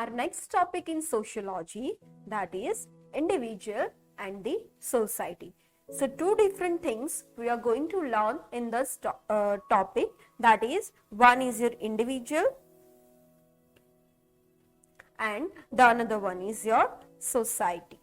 our next topic in sociology, that is individual and the society. So two different things we are going to learn in this topic, that is one is your individual and the another one is your society.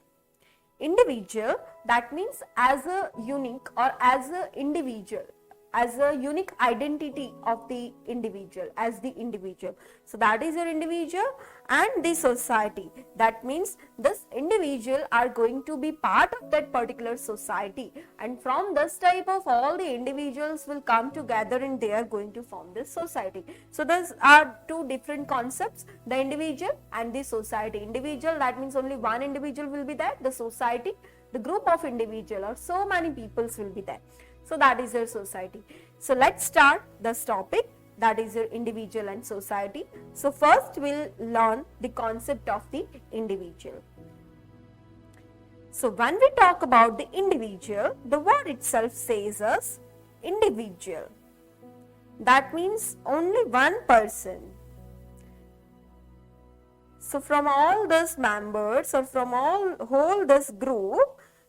Individual, that means as a unique or as a individual, as a unique identity of the individual, as the individual. So that is your individual. And the society, that means this individual are going to be part of that particular society, and from this type of all the individuals will come together and they are going to form this society. So these are two different concepts, the individual and the society. Individual, that means only one individual will be there. The society, the group of individual or so many peoples will be there. So that is your society. So let's start this topic, that is your individual and society. So first we'll learn the concept of the individual. So when we talk about the individual, the word itself says us individual. That means only one person. So from all these members or from whole this group,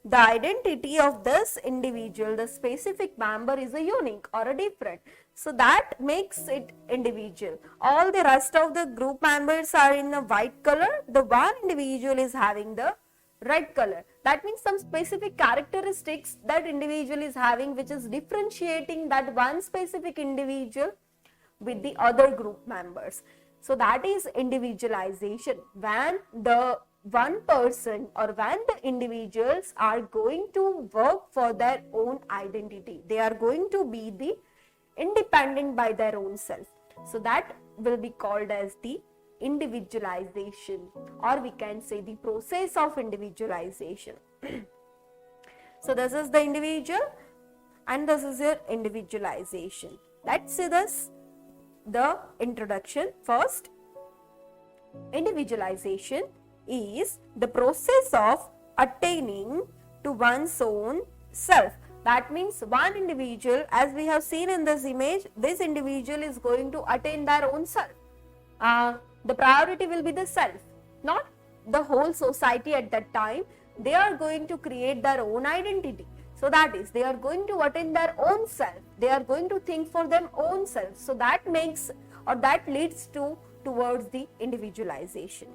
the identity of this individual, the specific member is a unique or a different. So that makes it individual. All the rest of the group members are in a white color. The one individual is having the red color. That means some specific characteristics that individual is having, which is differentiating that one specific individual with the other group members. So that is individualization, when the one person or when the individuals are going to work for their own identity. They are going to be the independent by their own self. So that will be called as the individualization, or we can say the process of individualization. So this is the individual and this is your individualization. Let's see this, the introduction first. Individualization is the process of attaining to one's own self. That means one individual, as we have seen in this image, this individual is going to attain their own self. The priority will be the self, not the whole society at that time. They are going to create their own identity. So that is, they are going to attain their own self. They are going to think for their own self. So that makes or that leads towards the individualization.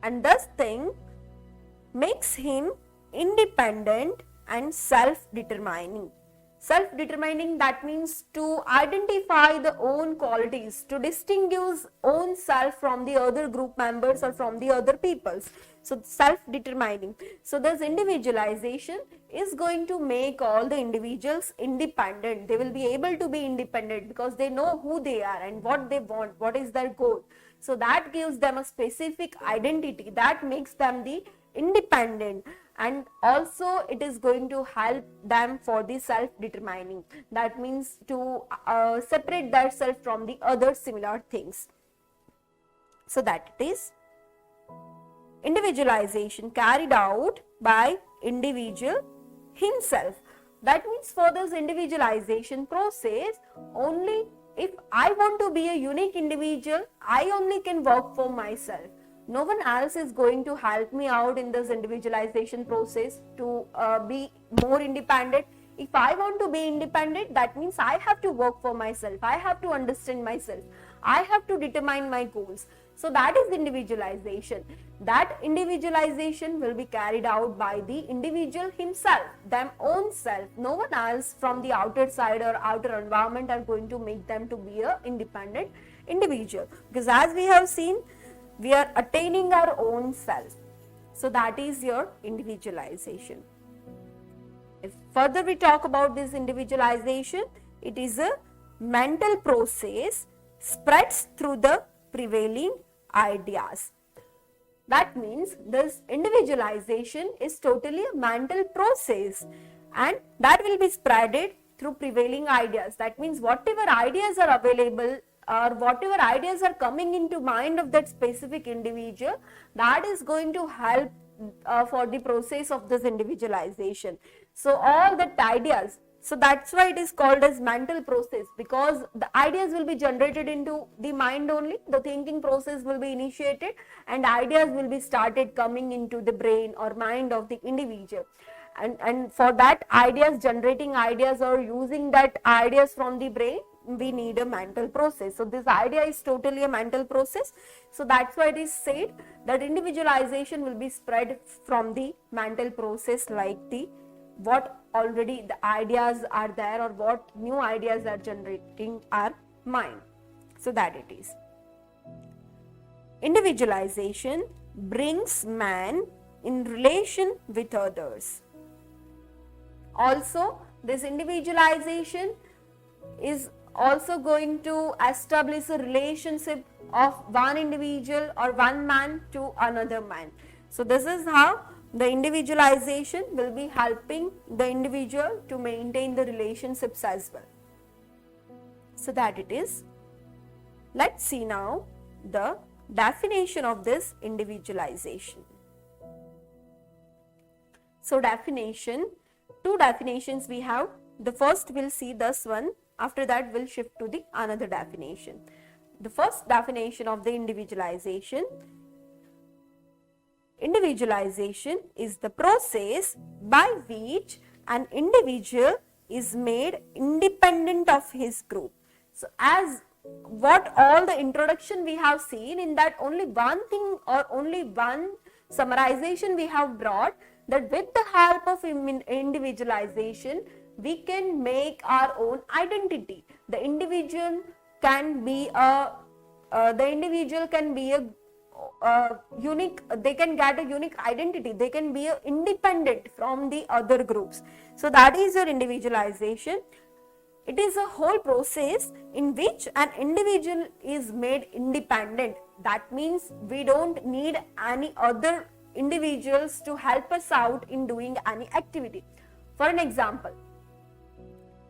And this thing makes him independent and self-determining. Self-determining, that means to identify the own qualities, to distinguish own self from the other group members or from the other peoples. So self-determining. So this individualization is going to make all the individuals independent. They will be able to be independent because they know who they are and what they want, what is their goal. So that gives them a specific identity that makes them the independent, and also it is going to help them for the self-determining. That means to separate their self from the other similar things. So that it is individualization carried out by individual himself. That means for this individualization process, only if I want to be a unique individual, I only can work for myself. No one else is going to help me out in this individualization process to be more independent. If I want to be independent, that means I have to work for myself. I have to understand myself. I have to determine my goals. So that is individualization. That individualization will be carried out by the individual himself, them own self. No one else from the outer side or outer environment are going to make them to be an independent individual. Because as we have seen, we are attaining our own self. So that is your individualization. If further we talk about this individualization, it is a mental process spreads through the prevailing ideas. That means this individualization is totally a mental process, and that will be spreaded through prevailing ideas. That means whatever ideas are available or whatever ideas are coming into mind of that specific individual, that is going to help for the process of this individualization. So all the ideas So that's why it is called as mental process, because the ideas will be generated into the mind only, the thinking process will be initiated and ideas will be started coming into the brain or mind of the individual. And for that ideas, generating ideas or using that ideas from the brain, we need a mental process. So this idea is totally a mental process. So that's why it is said that individualization will be spread from the mental process, like the what already the ideas are there or what new ideas are generating our mind. So that it is. Individualization brings man in relation with others. Also, this individualization is also going to establish a relationship of one individual or one man to another man. So this is how the individualization will be helping the individual to maintain the relationships as well. So that it is. Let's see now the definition of this individualization. So definition, two definitions we have. The first we'll see this one, after that we'll shift to the another definition. The first definition of the individualization. Individualization is the process by which an individual is made independent of his group. So as what all the introduction we have seen, in that only one thing or only one summarization we have brought, that with the help of individualization we can make our own identity. The individual can be a unique, they can get a unique identity, they can be independent from the other groups. So that is your individualization. It is a whole process in which an individual is made independent. That means we don't need any other individuals to help us out in doing any activity. For an example,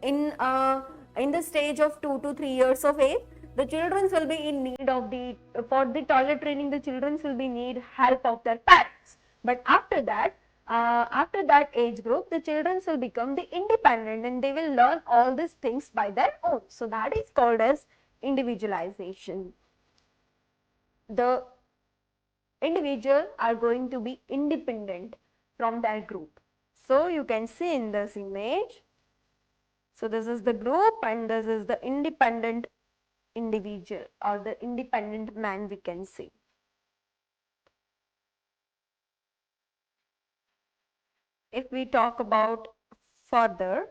in the stage of 2 to 3 years of age, the children will be in need of for the toilet training, the children will be need help of their parents. But after that age group, the children will become the independent and they will learn all these things by their own. So that is called as individualization. The individual are going to be independent from their group. So you can see in this image, so this is the group and this is the independent individual or the independent man, we can say. If we talk about further,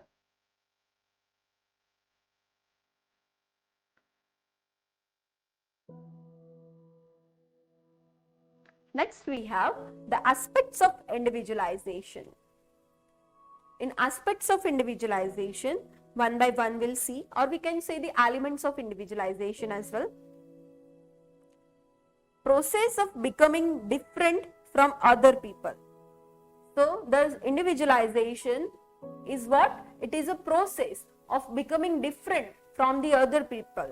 next we have the aspects of individualization. In aspects of individualization, one by one we'll see, or we can say the elements of individualization as well. Process of becoming different from other people. So the individualization is what? It is a process of becoming different from the other people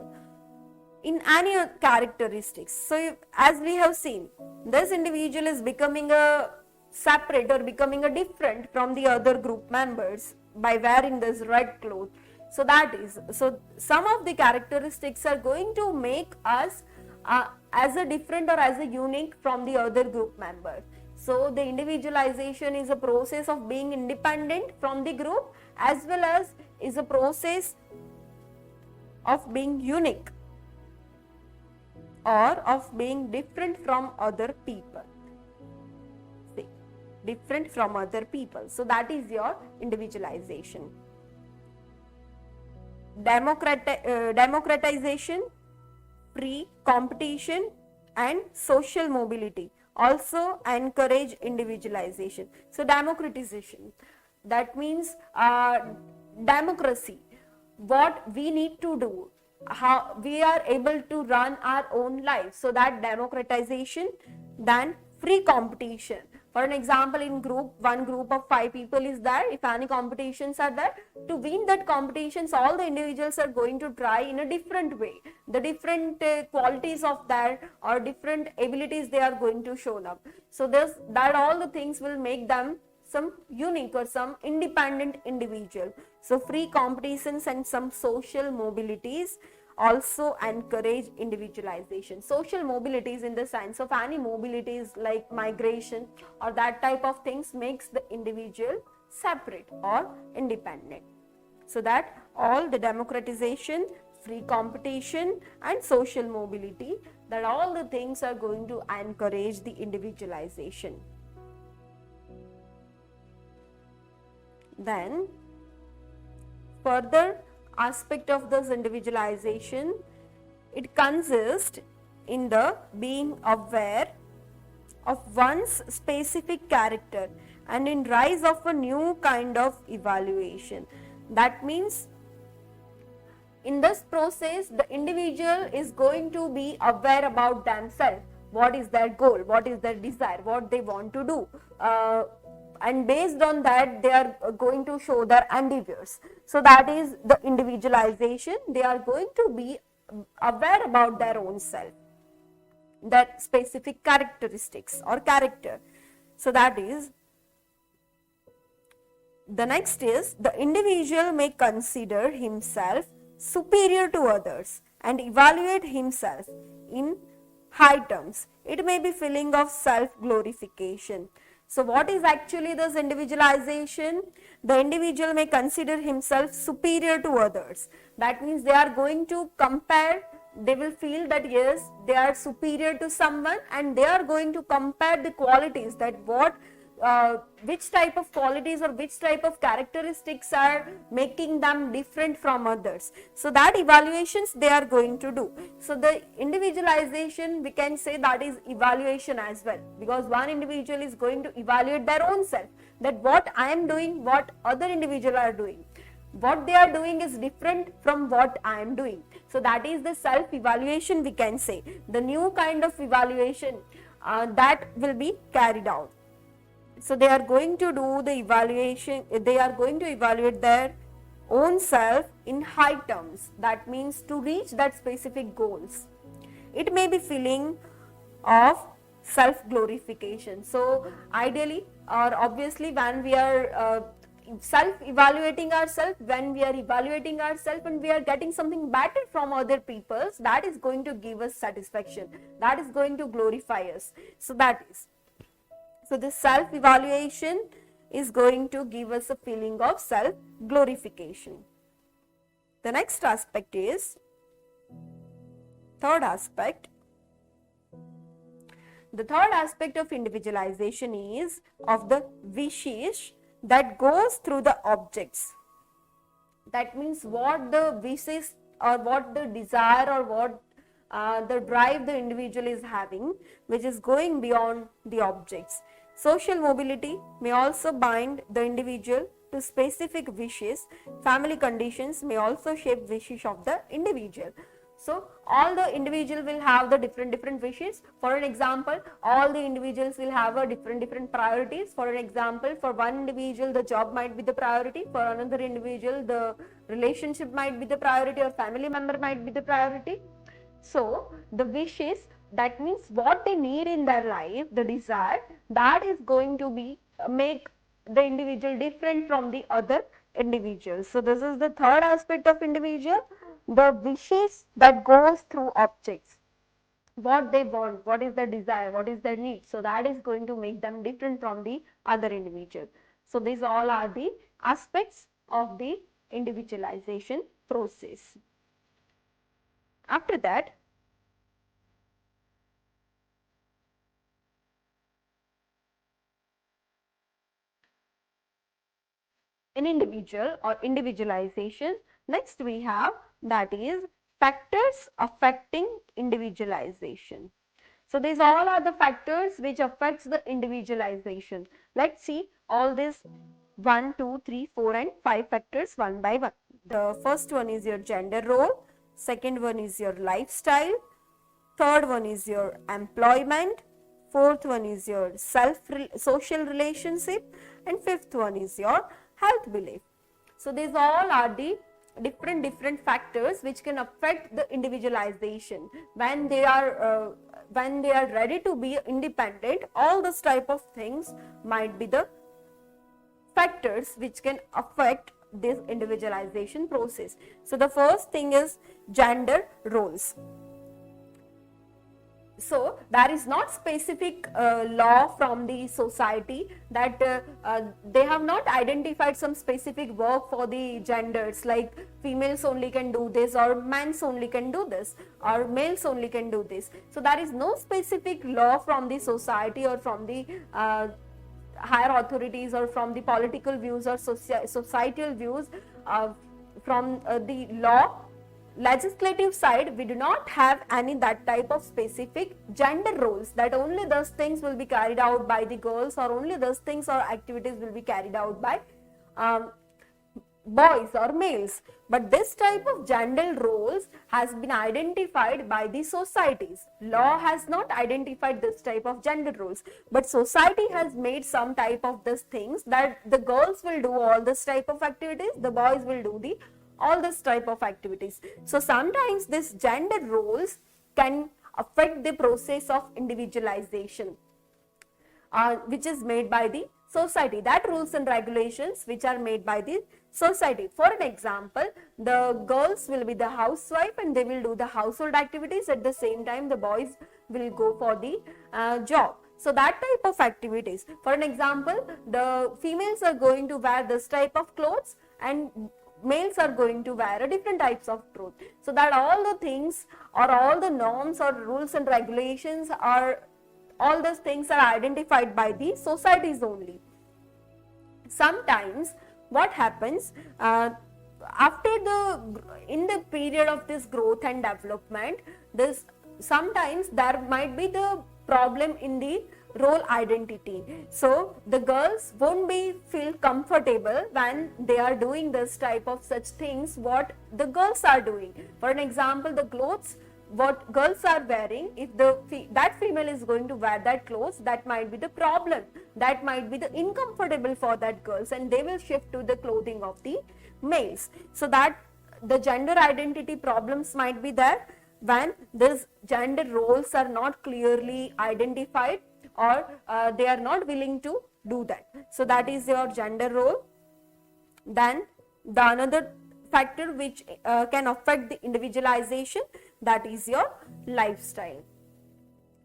in any characteristics. So as we have seen, this individual is becoming a separate or becoming a different from the other group members by wearing this red cloth. So that is, so some of the characteristics are going to make us as a different or as a unique from the other group member. So the individualization is a process of being independent from the group as well as is a process of being unique or of being different from other people. See, different from other people. So that is your individualization. Democratization, free competition and social mobility also encourage individualization. So democratization, that means democracy, what we need to do, how we are able to run our own life. So that democratization. Then free competition. For an example, in one group of 5 people is there, if any competitions are there, to win that competitions, all the individuals are going to try in a different way. The different qualities of that or different abilities they are going to show up. So that all the things will make them some unique or some independent individual. So free competitions and some social mobilities also encourage individualization. Social mobilities in the sense of any mobilities like migration or that type of things makes the individual separate or independent. So that all the democratization, free competition and social mobility, that all the things are going to encourage the individualization. Then further aspect of this individualization, it consists in the being aware of one's specific character and in rise of a new kind of evaluation. That means in this process, the individual is going to be aware about themselves. What is their goal? What is their desire? What they want to do? And based on that, they are going to show their endeavors. So that is the individualization. They are going to be aware about their own self, their specific characteristics or character. So that is. The next is the individual may consider himself superior to others and evaluate himself in high terms. It may be feeling of self-glorification. So what is actually this individualization? The individual may consider himself superior to others. That means they are going to compare, they will feel that yes, they are superior to someone and they are going to compare the qualities, that which type of qualities or which type of characteristics are making them different from others. So that evaluations they are going to do. So the individualization, we can say that is evaluation as well, because one individual is going to evaluate their own self, that what I am doing, what other individuals are doing, what they are doing is different from what I am doing. So that is the self-evaluation, we can say. The new kind of evaluation that will be carried out. So they are going to do the evaluation, they are going to evaluate their own self in high terms. That means to reach that specific goals. It may be feeling of self-glorification. So ideally or obviously when we are self-evaluating ourselves, when we are evaluating ourselves and we are getting something better from other people, that is going to give us satisfaction. That is going to glorify us. So that is. So this self-evaluation is going to give us a feeling of self-glorification. The next aspect is, third aspect. The third aspect of individualization is of the wishes that goes through the objects. That means what the wishes or what the desire or what the drive the individual is having, which is going beyond the objects. Social mobility may also bind the individual to specific wishes. Family conditions may also shape wishes of the individual. So all the individual will have the different wishes. For an example, all the individuals will have a different priorities. For an example, for one individual the job might be the priority, for another individual the relationship might be the priority or family member might be the priority. So the wishes, that means what they need in their life, the desire, that is going to be make the individual different from the other individuals. So this is the third aspect of individual, the wishes that goes through objects. What they want, what is their desire, what is their need. So that is going to make them different from the other individual. So these all are the aspects of the individualization process. After that, in individual or individualization, next we have that is factors affecting individualization. So these all are the factors which affects the individualization. Let's see all these 1, 2, 3, 4 and 5 factors one by one. The first one is your gender role, second one is your lifestyle, third one is your employment, fourth one is your social relationship, and fifth one is your health belief. So these all are the different factors which can affect the individualization. When they are ready to be independent, all this type of things might be the factors which can affect this individualization process. So the first thing is gender roles. So there is not specific law from the society that they have not identified some specific work for the genders, like females only can do this, or males only can do this, or males only can do this. So there is no specific law from the society or from the higher authorities or from the political views or societal views. From the law legislative side, we do not have any that type of specific gender roles, that only those things will be carried out by the girls, or only those things or activities will be carried out by boys or males. But this type of gender roles has been identified by the societies. Law has not identified this type of gender roles, but society has made some type of these things, that the girls will do all this type of activities, the boys will do the all this type of activities. So sometimes this gender roles can affect the process of individualization, which is made by the society, that rules and regulations which are made by the society. For an example, the girls will be the housewife and they will do the household activities, at the same time the boys will go for the job. So that type of activities. For an example, the females are going to wear this type of clothes and males are going to wear a different types of clothes. So that all the things or all the norms or rules and regulations are, all those things are identified by the societies only. Sometimes what happens in the period of this growth and development, this sometimes there might be the problem in the role identity. So the girls won't feel comfortable when they are doing this type of such things what the girls are doing. For an example, the clothes what girls are wearing, if that female is going to wear that clothes, that might be the problem, that might be the uncomfortable for that girls, and they will shift to the clothing of the males. So that the gender identity problems might be there when these gender roles are not clearly identified, or they are not willing to do that. So that is your gender role. Then the another factor which can affect the individualization, that is your lifestyle.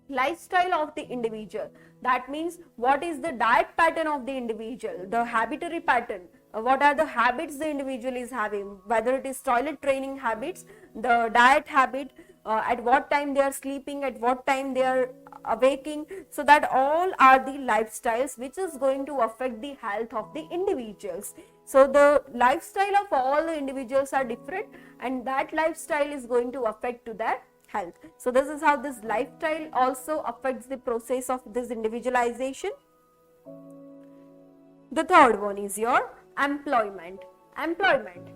Lifestyle of the individual, that means what is the diet pattern of the individual, the habitatory pattern, what are the habits the individual is having, whether it is toilet training habits, the diet habit, at what time they are sleeping, at what time they are awaking. So that all are the lifestyles which is going to affect the health of the individuals. So the lifestyle of all the individuals are different, and that lifestyle is going to affect to their health. So this is how this lifestyle also affects the process of this individualization. The third one is your employment. Employment,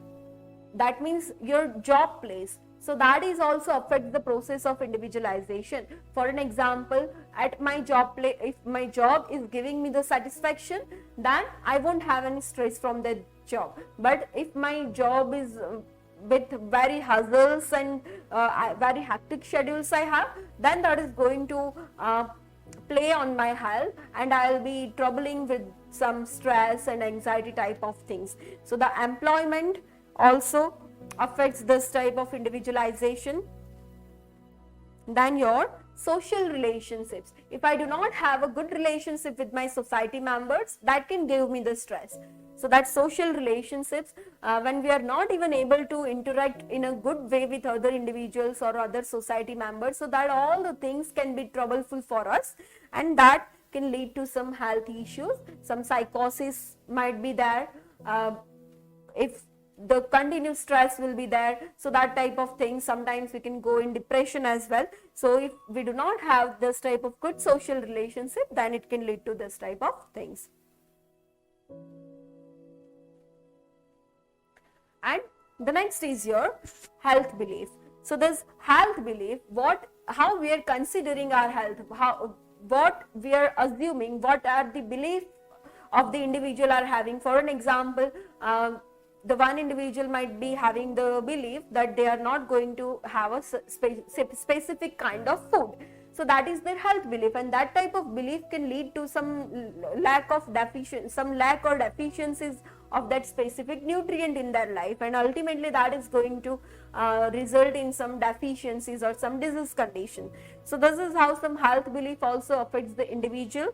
that means your job place. So that is also affects the process of individualization. For an example, at my job place, if my job is giving me the satisfaction, then I won't have any stress from that job. But if my job is with very hustles and very hectic schedules I have, then that is going to play on my health, and I will be troubling with some stress and anxiety type of things. So the employment also affects this type of individualization. Then your social relationships. If I do not have a good relationship with my society members, that can give me the stress. So that social relationships, when we are not even able to interact in a good way with other individuals or other society members, so that all the things can be troubleful for us, and that can lead to some health issues. Some psychosis might be there, if the continuous stress will be there. So that type of things, sometimes we can go in depression as well. So if we do not have this type of good social relationship, then it can lead to this type of things. And the next is your health belief. So this health belief, how we are considering our health, what we are assuming, what are the beliefs of the individual are having. For an example, the one individual might be having the belief that they are not going to have a specific kind of food. So that is their health belief, and that type of belief can lead to some lack or deficiencies of that specific nutrient in their life, and ultimately that is going to result in some deficiencies or some disease condition. So this is how some health belief also affects the individual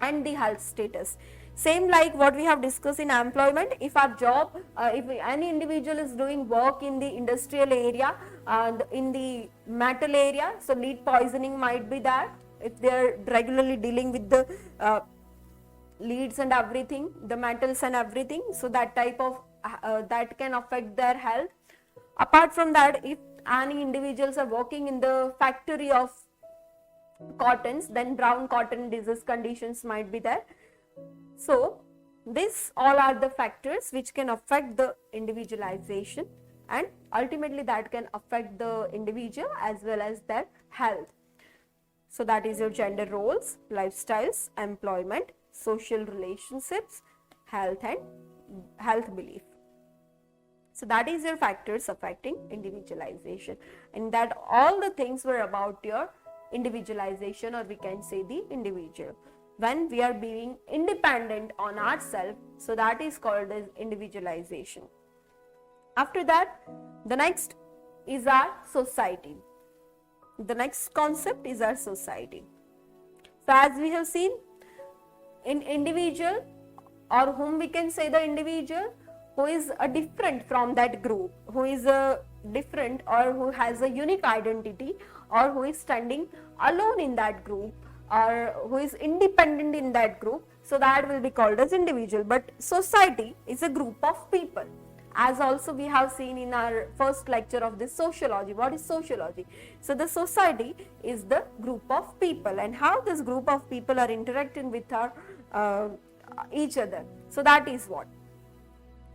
and the health status. Same like what we have discussed in employment. If our job, if any individual is doing work in the industrial area and in the metal area, so lead poisoning might be that if they are regularly dealing with the leads and everything, the metals and everything, so that type of that can affect their health. Apart from that, if any individuals are working in the factory of cottons, then brown cotton disease conditions might be there. So these all are the factors which can affect the individualization, and ultimately that can affect the individual as well as their health. So that is your gender roles, lifestyles, employment, social relationships, health and health belief. So that is your factors affecting individualization, and that all the things were about your individualization, or we can say the individual. When we are being independent on ourselves, so that is called as individualization. After that, the next is our society. The next concept is our society. So as we have seen, in individual, or whom we can say the individual who is a different from that group, who is a different or who has a unique identity, or who is standing alone in that group, or who is independent in that group, so that will be called as individual. But society is a group of people, as also we have seen in our first lecture of this sociology. What is sociology? So the society is the group of people, and how this group of people are interacting with our each other. So that is what.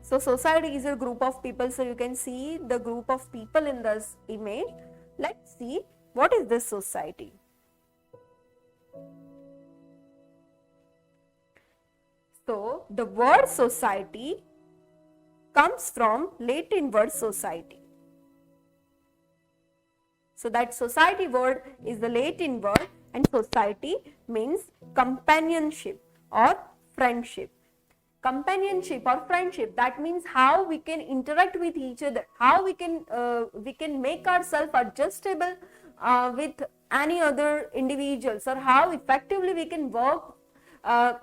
So society is a group of people. So you can see the group of people in this image. Let's see what is this society. So the word society comes from Latin word society. So that society word is the Latin word, and society means companionship or friendship. Companionship or friendship, that means how we can interact with each other, how we can make ourselves adjustable with any other individuals, or how effectively we can work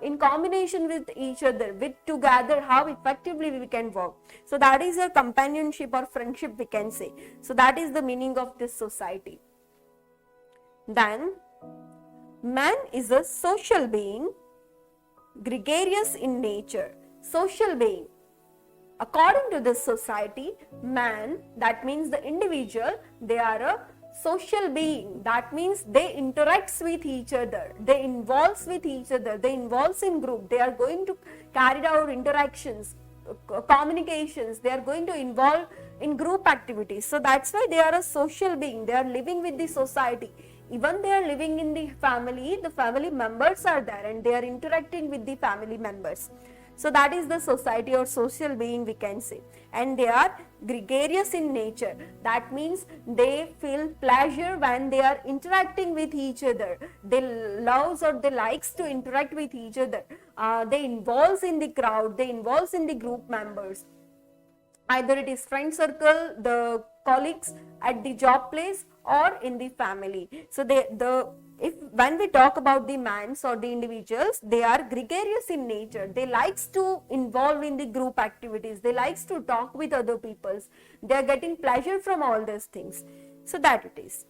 in combination with each other, with together, how effectively we can work. So that is a companionship or friendship, we can say. So that is the meaning of this society. Then man is a social being, gregarious in nature. Social being. According to this society, man, that means the individual, they are a social being. That means they interacts with each other, they involves with each other, they involves in group, they are going to carry out interactions, communications, they are going to involve in group activities. So that's why they are a social being, they are living with the society. Even they are living in the family members are there, and they are interacting with the family members. So that is the society or social being, we can say. And they are gregarious in nature. That means they feel pleasure when they are interacting with each other. They loves or they likes to interact with each other. They involves in the crowd, they involves in the group members. Either it is friend circle, the colleagues at the job place, or in the family. So when we talk about the mans or the individuals, they are gregarious in nature. They likes to involve in the group activities. They likes to talk with other peoples. They are getting pleasure from all these things. So that it is.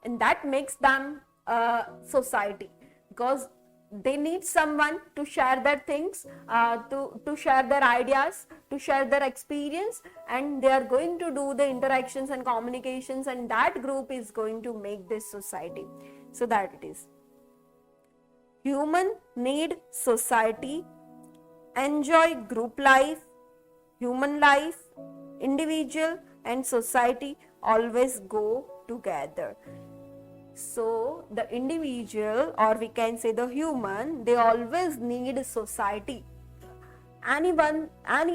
And that makes them a society, because they need someone to share their things, to share their ideas, to share their experience, and they are going to do the interactions and communications, and that group is going to make this society. So that it is. Human need society, enjoy group life, human life, individual and society always go together. So the individual, or we can say the human, they always need society. Any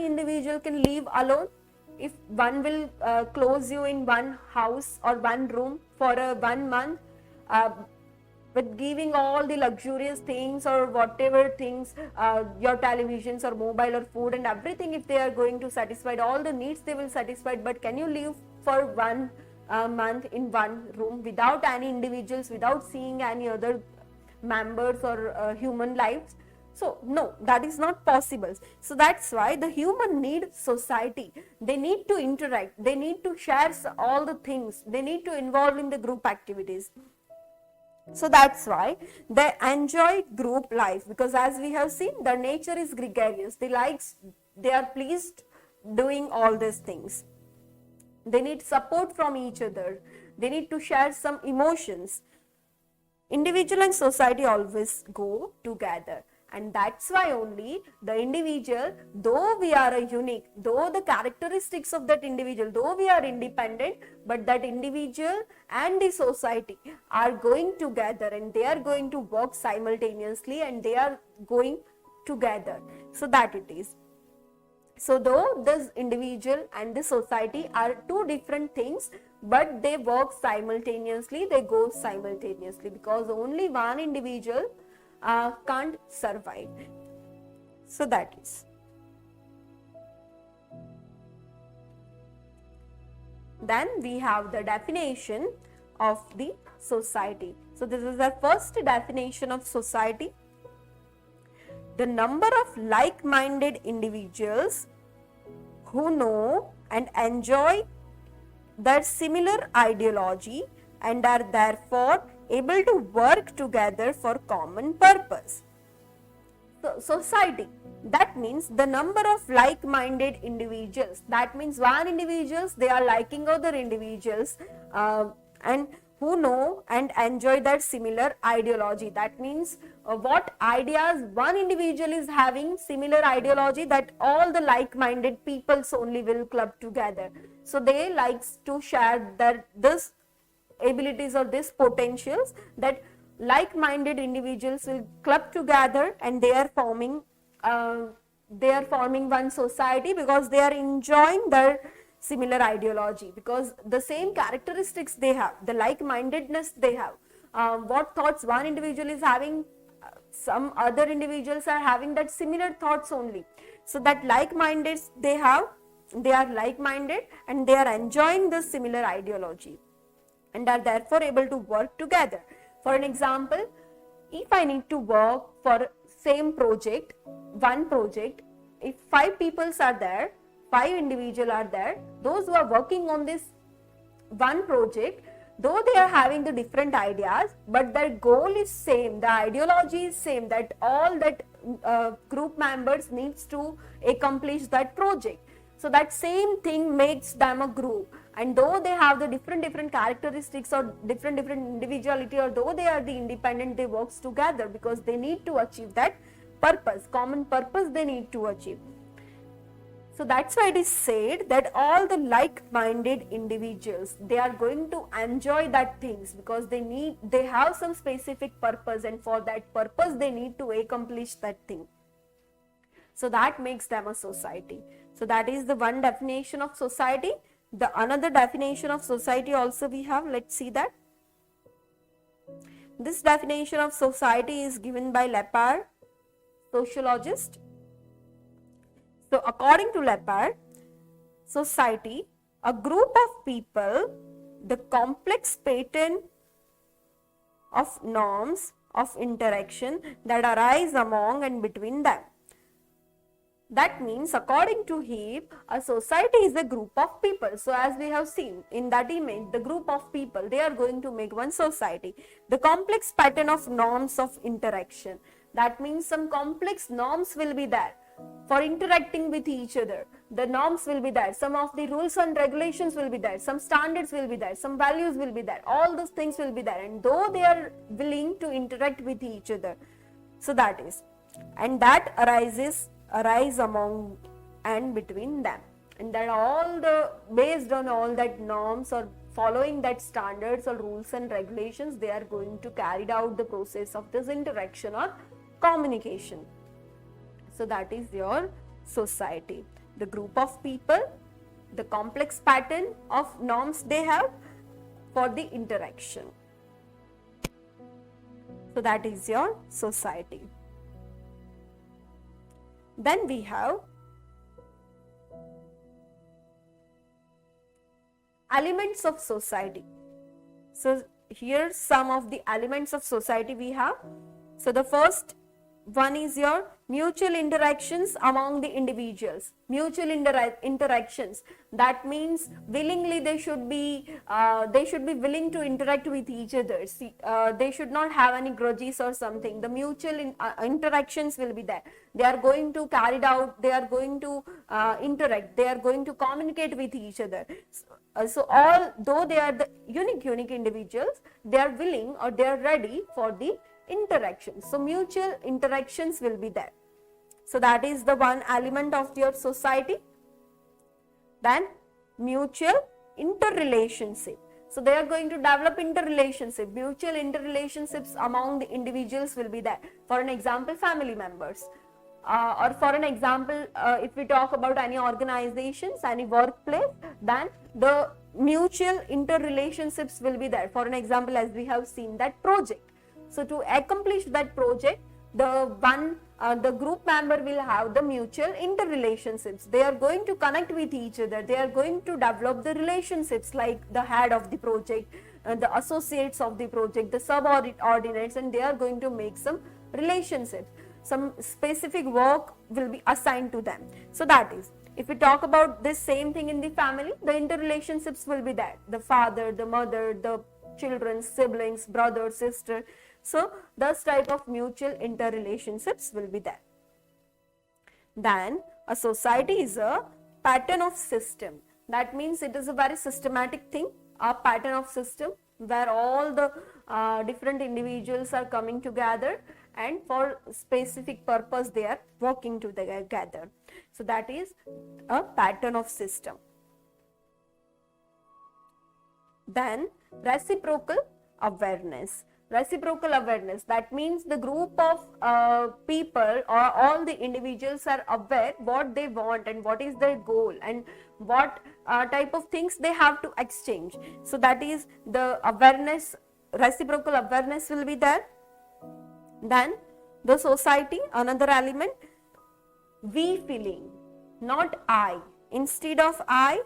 individual can live alone. If one will close you in one house or one room for a 1 month uh, with giving all the luxurious things or whatever things, your televisions or mobile or food and everything, if they are going to satisfy all the needs, they will satisfy. But can you live for 1 month in one room without any individuals, without seeing any other members or human lives? So no, that is not possible. So that's why the human need society. They need to interact, they need to share all the things, they need to involve in the group activities. So that's why they enjoy group life, because as we have seen, their nature is gregarious. They are pleased doing all these things. They need support from each other. They need to share some emotions. Individual and society always go together. And that's why only the individual, though we are a unique, though the characteristics of that individual, though we are independent, but that individual and the society are going together and they are going to work simultaneously and they are going together. So that it is. So though this individual and the society are two different things, but they work simultaneously, they go simultaneously, because only one individual can't survive. So that is. Then we have the definition of the society. So this is the first definition of society. The number of like-minded individuals who know and enjoy their similar ideology and are therefore able to work together for common purpose. So society, that means the number of like-minded individuals. That means one individuals, they are liking other individuals and who know and enjoy that similar ideology. That means what ideas one individual is having similar ideology, that all the like-minded peoples only will club together. So they likes to share this abilities or these potentials, that like-minded individuals will club together and they are forming one society, because they are enjoying their similar ideology, because the same characteristics they have, the like-mindedness they have, what thoughts one individual is having, some other individuals are having that similar thoughts only. So that like-minded they are like-minded and they are enjoying this similar ideology and are therefore able to work together. For an example, if I need to work for same project, one project, if 5 people are there, 5 individuals are there, those who are working on this one project, though they are having the different ideas, but their goal is same, the ideology is same, that all that group members needs to accomplish that project. So that same thing makes them a group. And though they have the different characteristics or different individuality, or though they are the independent, they works together because they need to achieve that purpose, common purpose they need to achieve. So that's why it is said that all the like-minded individuals, they are going to enjoy that things, because they have some specific purpose, and for that purpose they need to accomplish that thing. So that makes them a society. So that is the one definition of society. The another definition of society also we have. Let's see that. This definition of society is given by Lepard, sociologist. So according to Lepard, society, a group of people, the complex pattern of norms of interaction that arise among and between them. That means, according to him, a society is a group of people. So as we have seen in that image, the group of people, they are going to make one society. The complex pattern of norms of interaction. That means some complex norms will be there for interacting with each other. The norms will be there. Some of the rules and regulations will be there. Some standards will be there. Some values will be there. All those things will be there. And though they are willing to interact with each other. So that is. And that arise among and between them, and that all the based on all that norms or following that standards or rules and regulations, they are going to carry out the process of this interaction or communication. So that is your society, the group of people, the complex pattern of norms they have for the interaction. So that is your society. Then we have elements of society. So here some of the elements of society we have. So the first one is your mutual interactions among the individuals. Mutual interactions, that means willingly they should be willing to interact with each other. They should not have any grudges or something. The mutual interactions will be there. They are going to carry it out, they are going to interact, they are going to communicate with each other. So although they are the unique individuals, they are willing or they are ready for the interactions. So mutual interactions will be there. So that is the one element of your society. Then mutual interrelationship. So they are going to develop interrelationship. Mutual interrelationships among the individuals will be there. For an example, family members. Or for an example, if we talk about any organizations, any workplace, then the mutual interrelationships will be there. For an example, as we have seen that project. So to accomplish that project, the group member will have the mutual interrelationships. They are going to connect with each other. They are going to develop the relationships like the head of the project, the associates of the project, the subordinates, and they are going to make some relationships. Some specific work will be assigned to them. So that is, if we talk about this same thing in the family, the interrelationships will be there. The father, the mother, the children, siblings, brother, sister. So this type of mutual interrelationships will be there. Then a society is a pattern of system. That means it is a very systematic thing, a pattern of system where all the different individuals are coming together and for specific purpose they are working together. So that is a pattern of system. Then reciprocal awareness. Reciprocal awareness, that means the group of people or all the individuals are aware what they want and what is their goal and what type of things they have to exchange. So that is the awareness, reciprocal awareness will be there. Then the society, another element, we feeling, not I. Instead of I,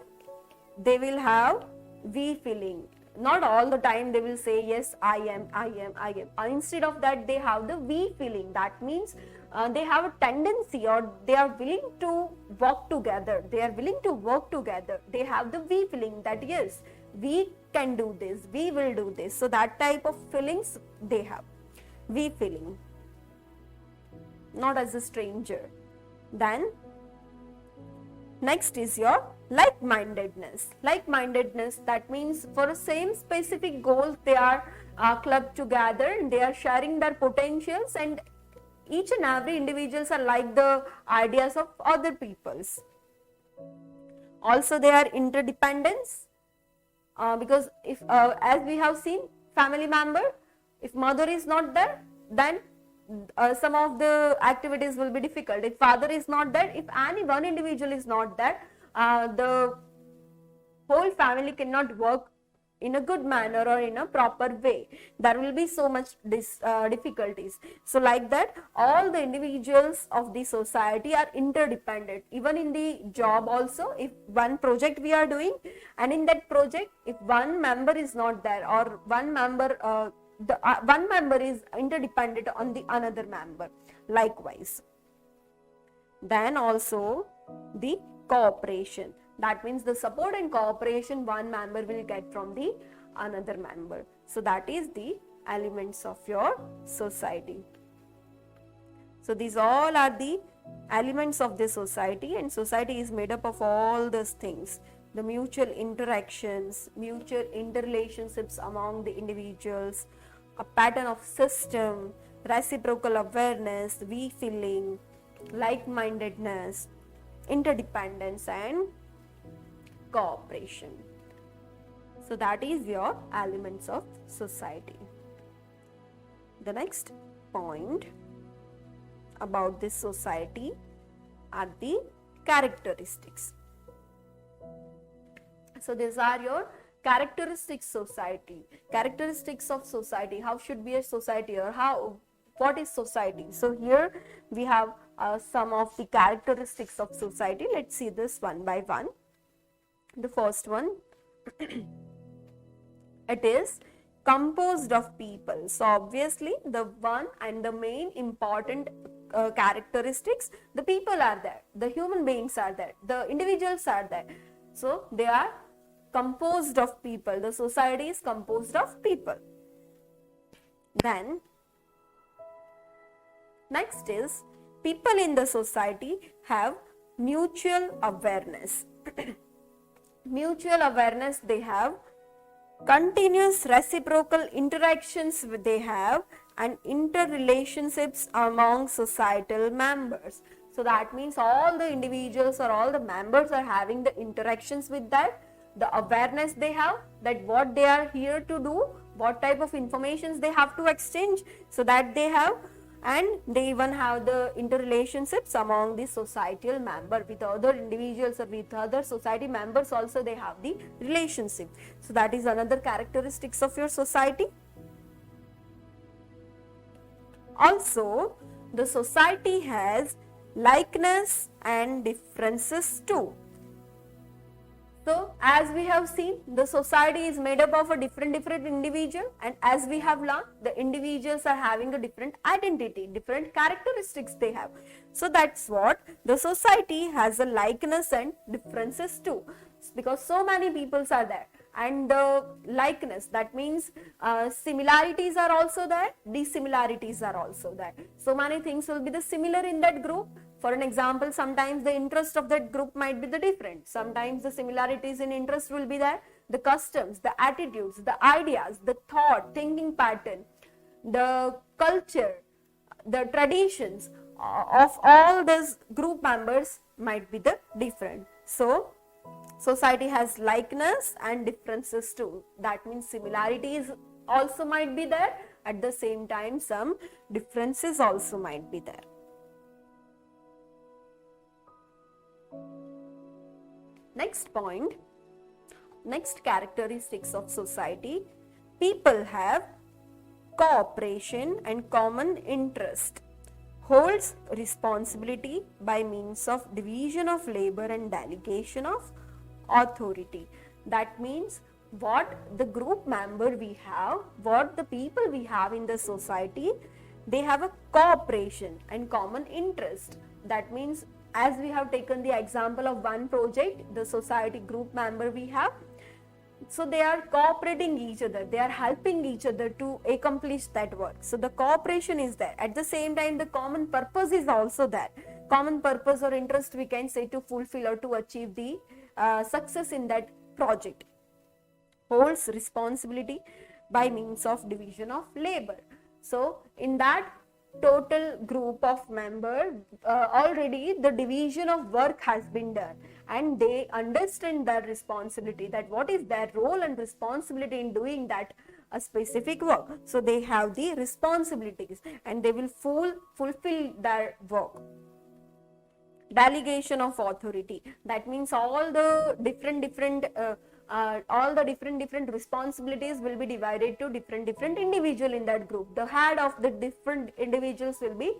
they will have we feeling. Not all the time they will say yes, I am. Instead of that, they have the we feeling. That means they have a tendency or they are willing to work together. They are willing to work together. They have the we feeling that yes, we can do this, we will do this. So that type of feelings they have. We feeling. Not as a stranger. Then next is your like-mindedness. Like-mindedness, that means for the same specific goal they are clubbed together and they are sharing their potentials, and each and every individuals are like the ideas of other peoples. Also they are interdependence, because if as we have seen, family member, if mother is not there, then some of the activities will be difficult. If father is not there, if any one individual is not there, the whole family cannot work in a good manner or in a proper way. There will be so much difficulties. So like that, all the individuals of the society are interdependent. Even in the job also, if one project we are doing, and in that project, if one member is not there or one member one member is interdependent on the another member, likewise. Then also the cooperation, that means the support and cooperation one member will get from the another member. So that is the elements of your society. So these all are the elements of the society, and society is made up of all these things: the mutual interactions, mutual interrelationships among the individuals, a pattern of system, reciprocal awareness, we feeling, like-mindedness, interdependence, and cooperation. So that is your elements of society. The next point about this society are the characteristics. So these are your characteristics of society. How should be a society, or what is society? So here we have some of the characteristics of society. Let's see this one by one. The first one, it is composed of people. So obviously the one and the main important characteristics, the people are there, the human beings are there, the individuals are there. So they are composed of people. The society is composed of people. Then next is, people in the society have mutual awareness. Mutual awareness they have, continuous reciprocal interactions they have, and interrelationships among societal members. So that means all the individuals or all the members are having the interactions with that, the awareness they have, that what they are here to do, what type of informations they have to exchange, so that they have, and they even have the interrelationships among the societal member with other individuals or with other society members also they have the relationship. So that is another characteristics of your society. Also, the society has likeness and differences too. So as we have seen, the society is made up of a different individual, and as we have learned, the individuals are having a different identity, different characteristics they have. So that's what the society has, a likeness and differences too, because so many peoples are there. And the likeness, that means similarities are also there, dissimilarities are also there. So many things will be the similar in that group. For an example, sometimes the interest of that group might be the different. Sometimes the similarities in interest will be there. The customs, the attitudes, the ideas, the thought, thinking pattern, the culture, the traditions of all these group members might be the different. So society has likeness and differences too. That means similarities also might be there. At the same time, some differences also might be there. Next point, next characteristics of society, people have cooperation and common interest, holds responsibility by means of division of labor and delegation of authority. That means what the group member we have, what the people we have in the society, they have a cooperation and common interest. That means, as we have taken the example of one project, the society group member we have, so they are cooperating each other, they are helping each other to accomplish that work. So the cooperation is there. At the same time, the common purpose is also there. Common purpose or interest, we can say, to fulfill or to achieve the success in that project. Holds responsibility by means of division of labor. So in that total group of members, already the division of work has been done, and they understand their responsibility, that what is their role and responsibility in doing that a specific work. So they have the responsibilities and they will fulfill their work. Delegation of authority, that means all the different responsibilities will be divided to different individual in that group. The head of the different individuals will be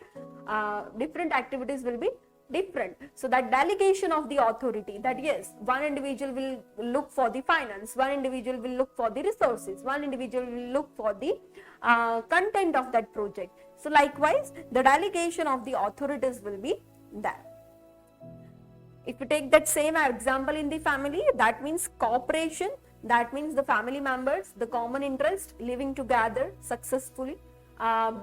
different activities will be different. So that delegation of the authority, that yes, one individual will look for the finance, one individual will look for the resources, one individual will look for the content of that project. So likewise, the delegation of the authorities will be there. If you take that same example in the family, that means cooperation, that means the family members, the common interest, living together successfully,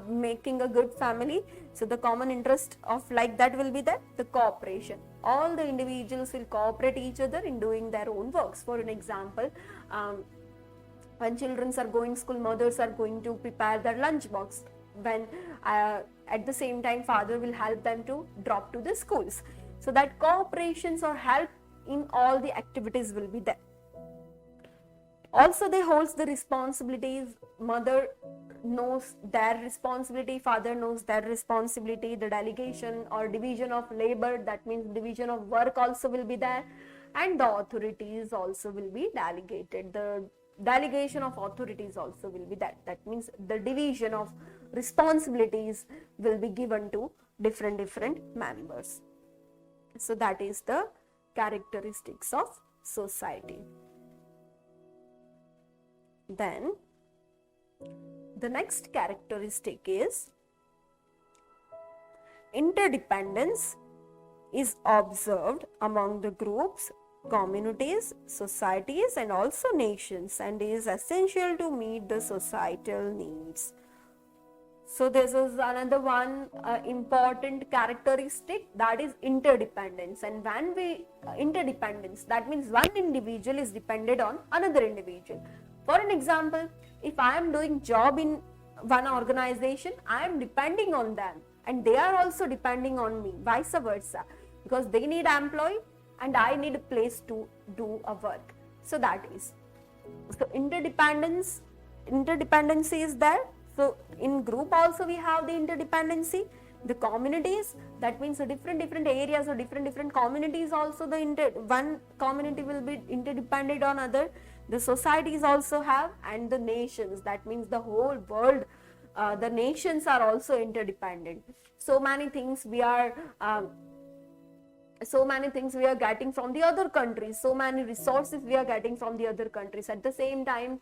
making a good family. So the common interest of like that will be there, the cooperation. All the individuals will cooperate each other in doing their own works. For an example, when children are going school, mothers are going to prepare their lunch box. When at the same time, father will help them to drop to the schools. So that cooperations or help in all the activities will be there. Also, they holds the responsibilities. Mother knows their responsibility, father knows their responsibility. The delegation or division of labor, that means division of work also will be there, and the authorities also will be delegated. The delegation of authorities also will be that. That means the division of responsibilities will be given to different members. So that is the characteristics of society. Then the next characteristic is interdependence is observed among the groups, communities, societies and also nations, and is essential to meet the societal needs. So this is another one important characteristic, that is interdependence. And when we interdependence, that means one individual is dependent on another individual. For an example, if I am doing job in one organization, I am depending on them and they are also depending on me, vice versa, because they need employee and I need a place to do a work. So that is, so interdependency is there. So in group also we have the interdependency. The communities, that means the different areas or different communities also, one community will be interdependent on other. The societies also have, and the nations, that means the whole world, the nations are also interdependent. So many things we are getting from the other countries, so many resources we are getting from the other countries. At the same time,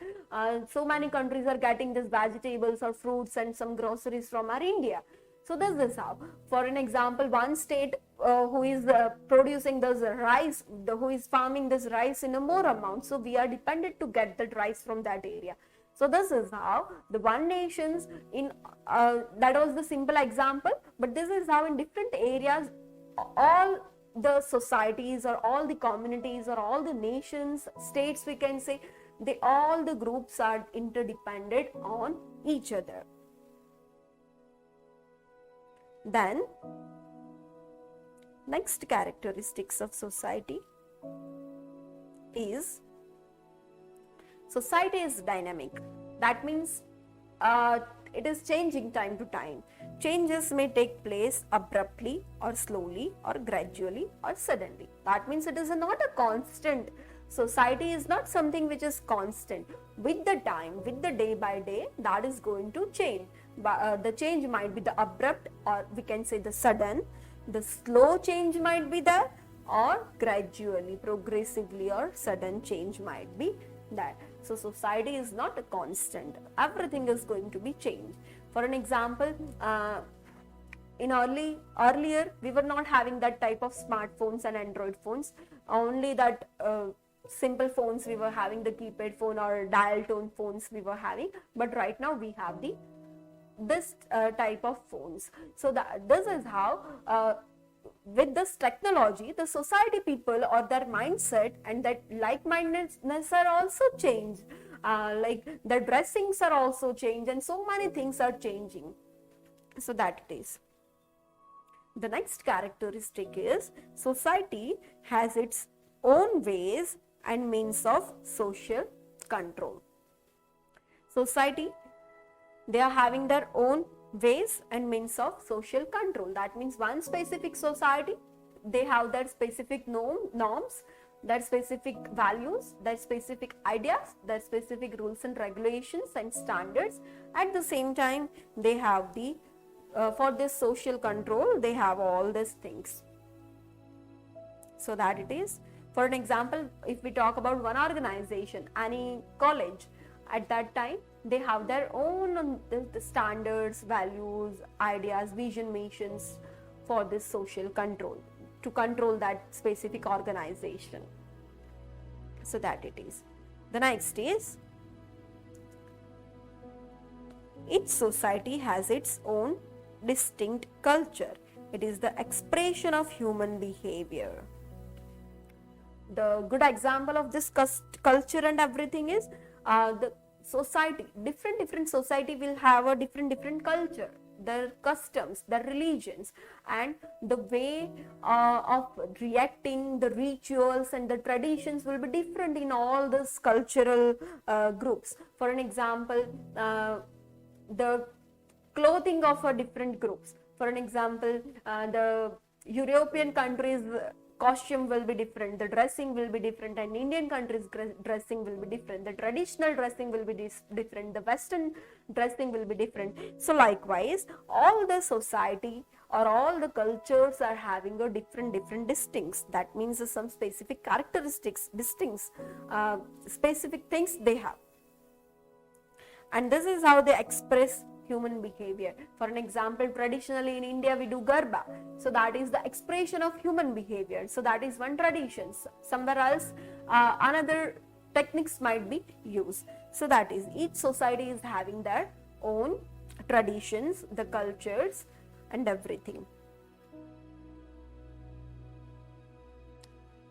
so many countries are getting these vegetables or fruits and some groceries from our India. So this is how, for an example, one state who is producing this rice, who is farming this rice in a more amount, so we are dependent to get that rice from that area. So this is how the one nations in, that was the simple example, but this is how in different areas, all the societies or all the communities or all the nations, states we can say, all the groups are interdependent on each other. Then next characteristics of society is society is dynamic. That means it is changing time to time. Changes may take place abruptly or slowly or gradually or suddenly. That means it is not a constant. Society is not something which is constant. With the time, with the day by day, that is going to change. The change might be the abrupt, or we can say the sudden. The slow change might be there, or gradually, progressively, or sudden change might be there. So society is not a constant. Everything is going to be changed. For an example, earlier we were not having that type of smartphones and Android phones. Only that simple phones we were having, the keypad phone or dial tone phones we were having. But right now we have this type of phones. So this is how with this technology, the society people or their mindset and that like-mindedness are also changed. Like the dressings are also changed, and so many things are changing. So that it is. The next characteristic is society has its own ways and means of social control. Society, they are having their own ways and means of social control. That means one specific society, they have their specific norms, their specific values, their specific ideas, their specific rules and regulations and standards. At the same time, they have the for this social control, they have all these things. So that it is. For an example, if we talk about one organization, any college, at that time they have their own the standards, values, ideas, vision, missions for this social control, to control that specific organization. So that it is. The next is, each society has its own distinct culture. It is the expression of human behavior. The good example of this culture and everything is the society. Different society will have a different culture. their customs, their religions, and the way of reacting, the rituals and the traditions will be different in all these cultural groups. For an example, the clothing of a different groups. For an example, the European countries costume will be different, the dressing will be different, and Indian countries dressing will be different, the traditional dressing will be different, the Western dressing will be different. So likewise, all the society or all the cultures are having a different distincts. That means some specific characteristics, distincts, specific things they have. And this is how they express human behavior. For an example, traditionally in India we do Garba, so that is the expression of human behavior. So that is one tradition. Somewhere else another techniques might be used. So that is, each society is having their own traditions, the cultures and everything.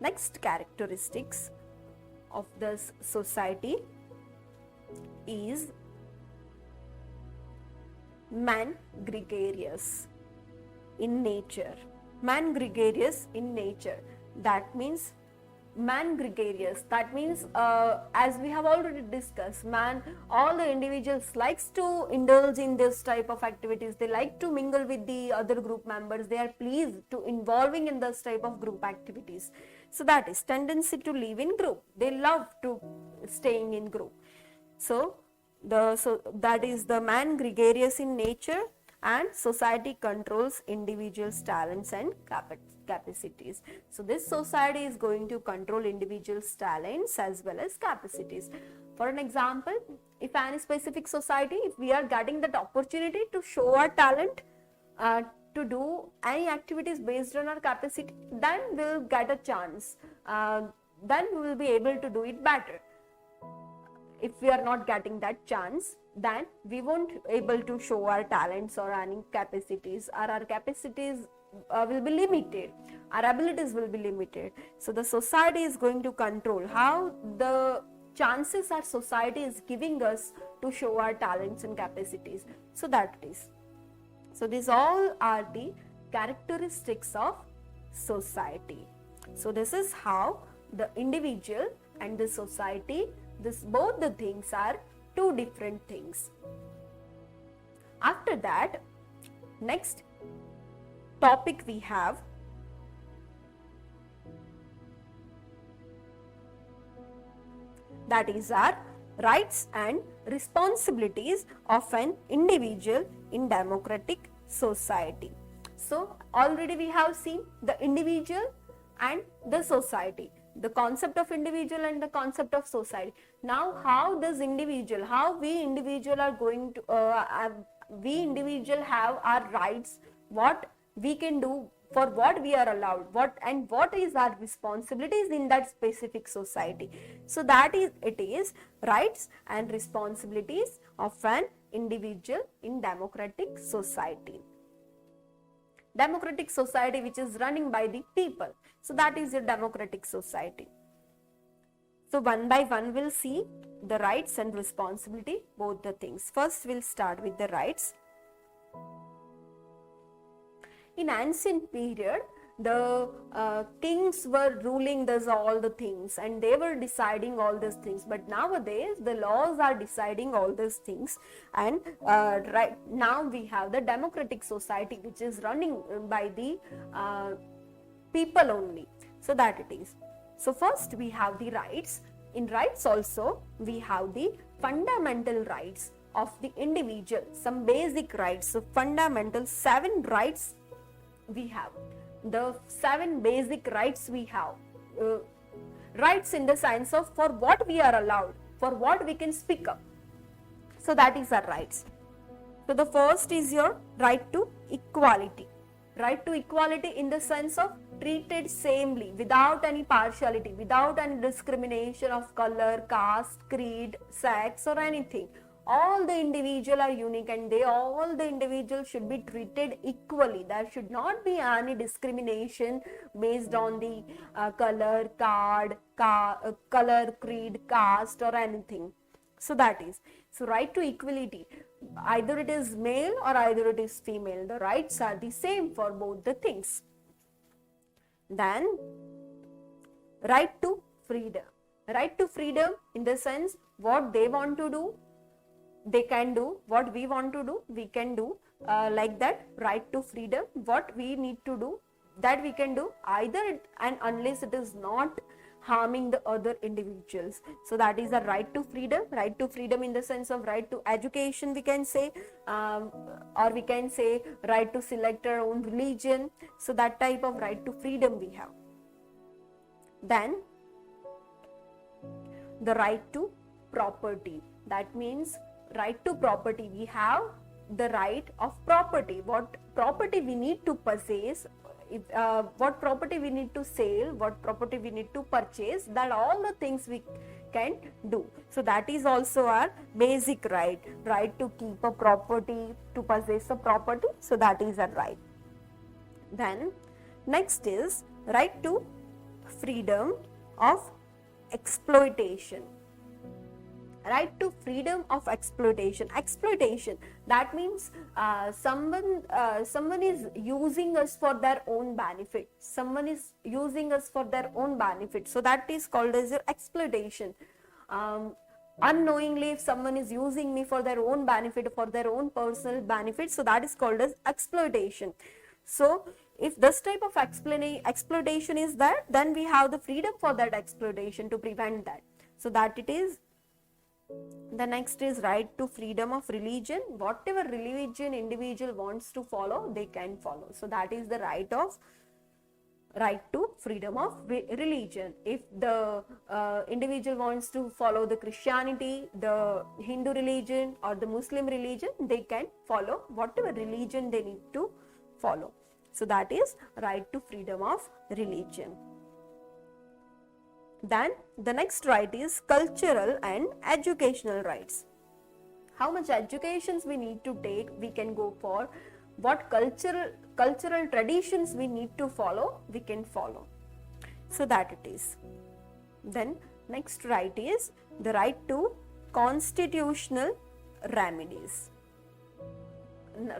Next characteristics of this society is man gregarious in nature. Man gregarious in nature. That means man gregarious. That means as we have already discussed, man, all the individuals likes to indulge in this type of activities. They like to mingle with the other group members. They are pleased to involving in this type of group activities. So that is tendency to live in group. They love to staying in group. So that is the man gregarious in nature, and society controls individuals' talents and capacities. So this society is going to control individuals' talents as well as capacities. For an example, if any specific society, if we are getting that opportunity to show our talent, to do any activities based on our capacity, then we'll get a chance. Then we will be able to do it better. If we are not getting that chance, then we won't able to show our talents or any capacities, or our capacities will be limited, our abilities will be limited. So the society is going to control how the chances our society is giving us to show our talents and capacities. So that it is. So these all are the characteristics of society. So this is how the individual and the society, both the things are two different things. After that, next topic we have that is our rights and responsibilities of an individual in democratic society. So already we have seen the individual and the society, the concept of individual and the concept of society. Now how we individual are going to we individual have our rights, what we can do, for what we are allowed, what is our responsibilities in that specific society. So that is, it is rights and responsibilities of an individual in democratic society. Democratic society which is running by the people. So that is a democratic society. So one by one we'll see the rights and responsibility, both the things. First we'll start with the rights. In ancient period, the kings were ruling all the things and they were deciding all these things. But nowadays, the laws are deciding all these things. And right now we have the democratic society which is running by the people only. So that it is. So first we have the rights. In rights also, we have the fundamental rights of the individual, some basic rights. So fundamental 7 rights we have. The 7 basic rights we have. Rights in the sense of for what we are allowed, for what we can speak up. So that is our rights. So the first is your right to equality. Right to equality in the sense of treated samely, without any partiality, without any discrimination of color, caste, creed, sex or anything. All the individuals are unique and all the individuals should be treated equally. There should not be any discrimination based on the color, color, creed, caste or anything. So that is. So right to equality. either it is male or either it is female. The rights are the same for both the things. Then right to freedom. Right to freedom in the sense what they want to do, they can do. What we want to do, we can do. Like that, right to freedom. What we need to do, that we can do, either and unless it is not harming the other individuals. So that is a right to freedom. Right to freedom in the sense of right to education, we can say, or we can say right to select our own religion. So that type of right to freedom we have. Then the right to property. That means right to property. We have the right of property. What property we need to possess, what property we need to sell, what property we need to purchase, that all the things we can do. So that is also our basic right. Right to keep a property, to possess a property. So that is a right. Then next is right to freedom of exploitation. Right to freedom of exploitation. Exploitation, that means someone is using us for their own benefit. Someone is using us for their own benefit. So that is called as your exploitation. Unknowingly, if someone is using me for their own benefit, for their own personal benefit, so that is called as exploitation. So if this type of exploitation is there, then we have the freedom for that exploitation to prevent that. So that it is. The next is right to freedom of religion. Whatever religion individual wants to follow, they can follow. So that is the right to freedom of religion. If the individual wants to follow the Christianity, the Hindu religion or the Muslim religion, they can follow whatever religion they need to follow. So that is right to freedom of religion. Then the next right is cultural and educational rights. How much educations we need to take, we can go for. What cultural traditions we need to follow, we can follow. So that it is. Then next right is the right to constitutional remedies.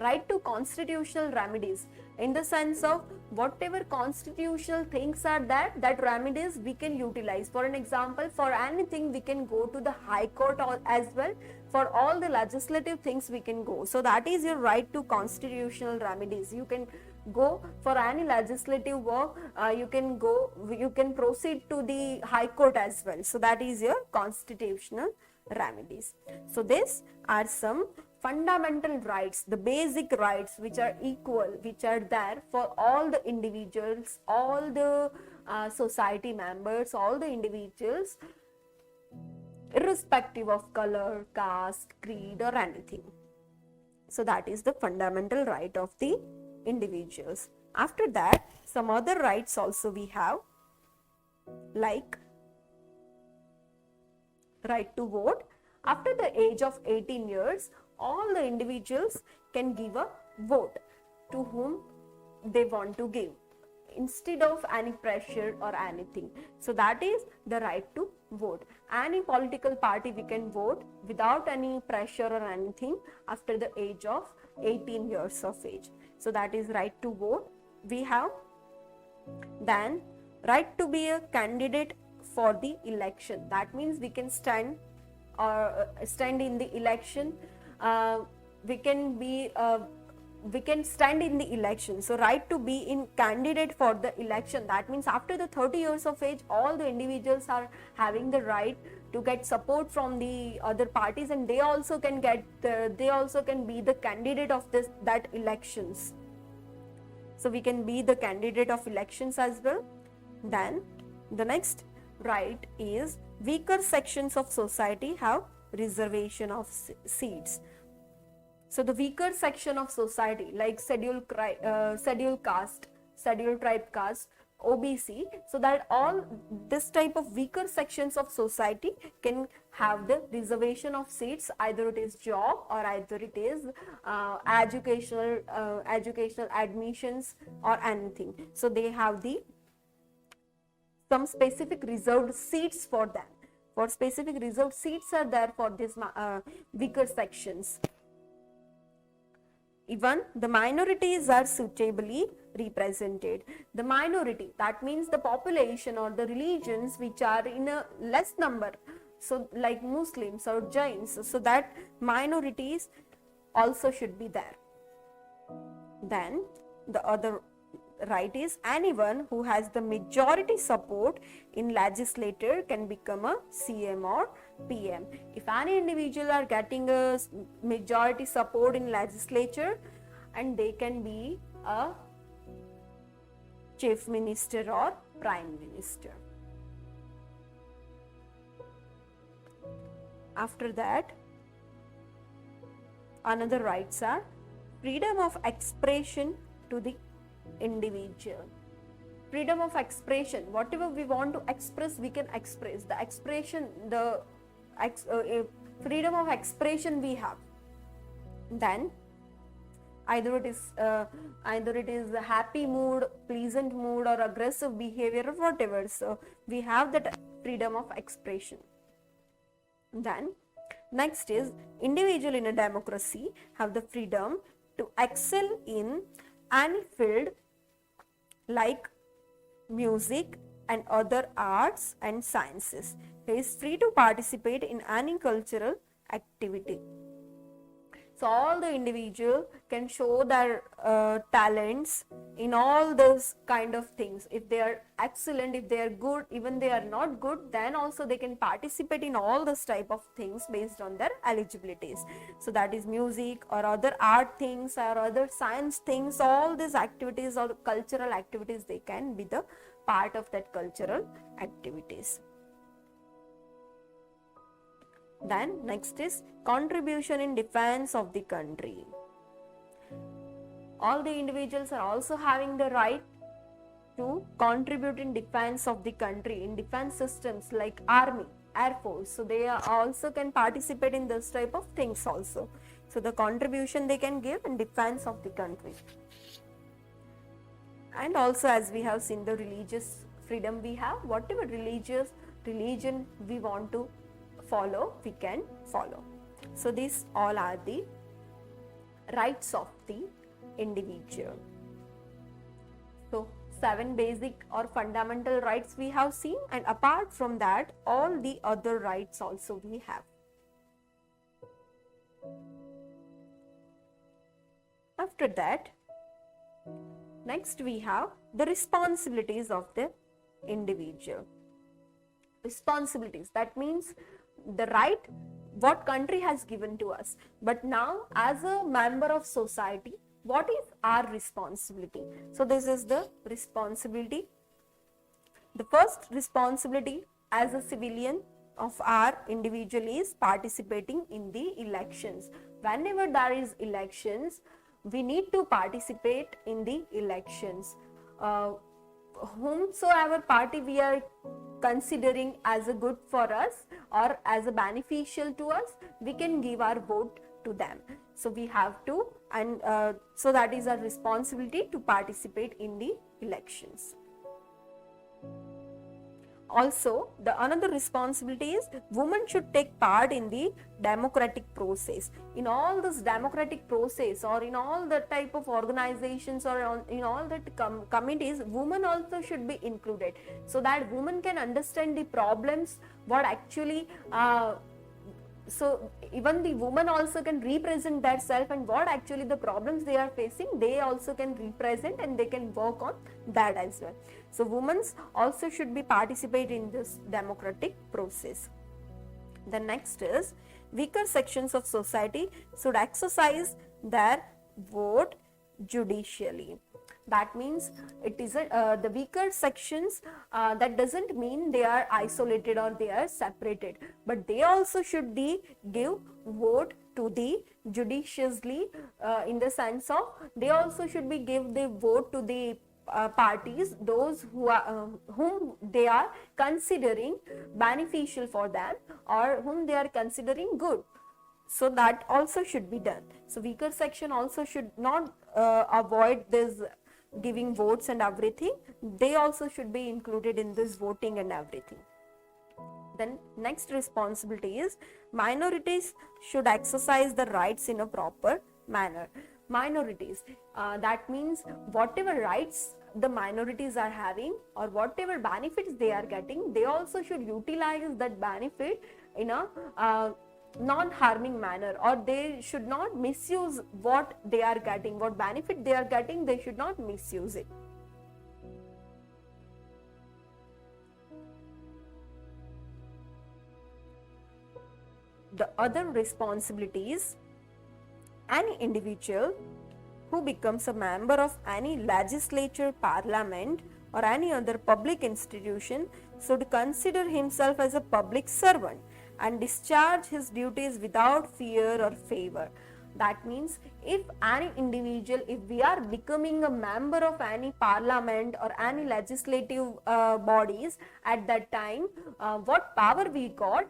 Right to constitutional remedies in the sense of whatever constitutional things are there, that remedies we can utilize. For an example, for anything we can go to the High Court as well. For all the legislative things we can go. So that is your right to constitutional remedies. You can go for any legislative work, you can proceed to the High Court as well. So that is your constitutional remedies. So these are some fundamental rights, the basic rights which are equal, which are there for all the individuals, all the society members, all the individuals, irrespective of color, caste, creed or anything. So that is the fundamental right of the individuals. After that, some other rights also we have, like right to vote. After the age of 18 years, all the individuals can give a vote to whom they want to give, instead of any pressure or anything. So that is the right to vote. Any political party we can vote without any pressure or anything after the age of 18 years of age. So that is right to vote we have. Then right to be a candidate for the election. That means we can stand in the election. We can stand in the election. So right to be in candidate for the election, that means after the 30 years of age, all the individuals are having the right to get support from the other parties, and they also can be the candidate of that elections. So we can be the candidate of elections as well. Then the next right is weaker sections of society have reservation of seats. So the weaker section of society, like scheduled caste, scheduled tribe caste, OBC, so that all this type of weaker sections of society can have the reservation of seats, either it is job or either it is educational admissions or anything. So they have some specific reserved seats for them. For specific reserved seats are there for these weaker sections. even the minorities are suitably represented. The minority, that means the population or the religions which are in a less number, so like Muslims or Jains, so that minorities also should be there. Then the other right is anyone who has the majority support in legislature can become a CM or PM. If any individual are getting a majority support in legislature, and they can be a chief minister or prime minister. After that, another rights are freedom of expression to the individual. Freedom of expression, whatever we want to express, we can express. The expression, freedom of expression we have. Then either it is a happy mood, pleasant mood, or aggressive behavior, or whatever. So we have that freedom of expression. Then next is individual in a democracy have the freedom to excel in any field like music and other arts and sciences. He is free to participate in any cultural activity. So all the individual can show their talents in all those kind of things. If they are excellent, if they are good, even they are not good, then also they can participate in all this type of things based on their eligibilities. So that is music or other art things or other science things, all these activities or cultural activities, they can be the part of that cultural activities. Then next is contribution in defense of the country. All the individuals are also having the right to contribute in defense of the country, in defense systems like army, air force. So they also can participate in this type of things also. So the contribution they can give in defense of the country. And also, as we have seen, the religious freedom we have, whatever religion we want to follow, we can follow. So these all are the rights of the individual. So 7 basic or fundamental rights we have seen, and apart from that, all the other rights also we have. After that, next we have the responsibilities of the individual. Responsibilities, that means the right what country has given to us, but now as a member of society, what is our responsibility? So this is the responsibility. The first responsibility as a civilian of our individual is participating in the elections. Whenever there is elections, we need to participate in the elections. Whomsoever party we are considering as a good for us or as a beneficial to us, we can give our vote to them. So we have to, and so that is our responsibility to participate in the elections. Also, the another responsibility is women should take part in the democratic process. In all this democratic process, or in all the type of organizations, or in all that committees, women also should be included, so that women can understand the problems, what actually so even the women also can represent themselves, and what actually the problems they are facing, they also can represent and they can work on that as well. So women also should be participate in this democratic process. The next is weaker sections of society should exercise their vote judicially. That means it is the weaker sections, that doesn't mean they are isolated or they are separated, but they also should give vote to the judiciously, in the sense of they also should be give the vote to the parties, those who are, whom they are considering beneficial for them or whom they are considering good. So that also should be done. So weaker section also should not avoid this giving votes and everything. They also should be included in this voting and everything. Then next responsibility is minorities should exercise the rights in a proper manner. minorities. That means whatever rights the minorities are having or whatever benefits they are getting, they also should utilize that benefit in a non-harming manner, or they should not misuse what they are getting, what benefit they are getting, they should not misuse it. The other responsibilities, any individual who becomes a member of any legislature, parliament, or any other public institution should consider himself as a public servant and discharge his duties without fear or favor. That means if any individual, if we are becoming a member of any parliament or any legislative bodies, at that time what power we got,